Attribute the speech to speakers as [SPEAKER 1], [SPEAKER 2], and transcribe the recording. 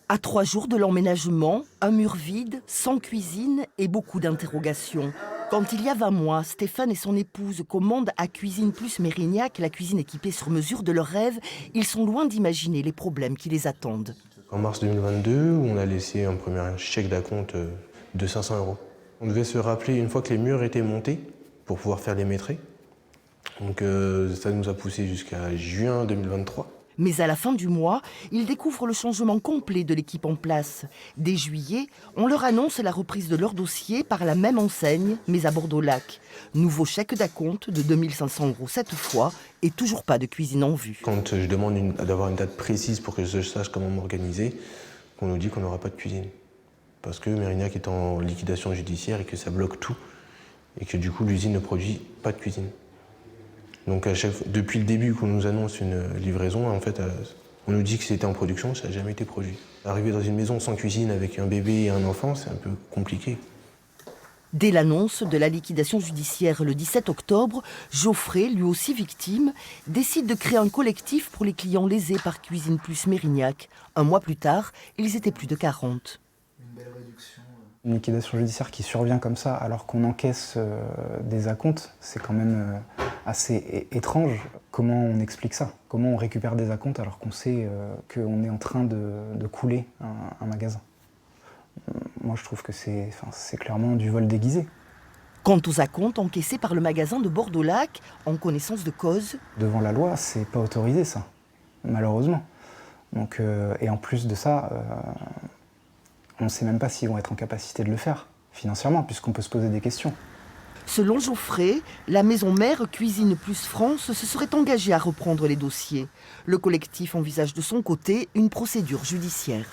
[SPEAKER 1] À 3 jours de l'emménagement, un mur vide, sans cuisine et beaucoup d'interrogations. Quand il y a 20 mois, Stéphane et son épouse commandent à Cuisine Plus Mérignac la cuisine équipée sur mesure de leurs rêves, ils sont loin d'imaginer les problèmes qui les attendent.
[SPEAKER 2] En mars 2022, on a laissé un premier chèque d'acompte de 500 €. On devait se rappeler une fois que les murs étaient montés pour pouvoir faire les maîtrisses. Donc ça nous a poussé jusqu'à juin 2023.
[SPEAKER 1] Mais à la fin du mois, ils découvrent le changement complet de l'équipe en place. Dès juillet, on leur annonce la reprise de leur dossier par la même enseigne, mais à Bordeaux-Lac. Nouveau chèque d'acompte de 2 500 € cette fois, et toujours pas de cuisine en vue.
[SPEAKER 2] Quand je demande d'avoir une date précise pour que je sache comment m'organiser, on nous dit qu'on n'aura pas de cuisine. Parce que Mérignac est en liquidation judiciaire et que ça bloque tout. Et que du coup, l'usine ne produit pas de cuisine. Donc depuis le début qu'on nous annonce une livraison, en fait, on nous dit que c'était en production, ça n'a jamais été produit. Arriver dans une maison sans cuisine avec un bébé et un enfant, c'est un peu compliqué.
[SPEAKER 1] Dès l'annonce de la liquidation judiciaire le 17 octobre, Geoffrey, lui aussi victime, décide de créer un collectif pour les clients lésés par Cuisine Plus Mérignac. Un mois plus tard, ils étaient plus de 40.
[SPEAKER 3] Une liquidation judiciaire qui survient comme ça alors qu'on encaisse des acomptes, c'est quand même assez étrange. Comment on explique ça? Comment on récupère des acomptes alors qu'on sait qu'on est en train de couler un magasin? Moi je trouve que c'est clairement du vol déguisé.
[SPEAKER 1] Quant aux acomptes encaissés par le magasin de Bordeaux-Lac, en connaissance de cause,
[SPEAKER 3] Devant la loi, c'est pas autorisé ça, malheureusement. Donc, et en plus de ça, on ne sait même pas s'ils vont être en capacité de le faire financièrement, puisqu'on peut se poser des questions.
[SPEAKER 1] selon Geoffrey, la maison mère Cuisine Plus France se serait engagée à reprendre les dossiers. Le collectif envisage de son côté une procédure judiciaire.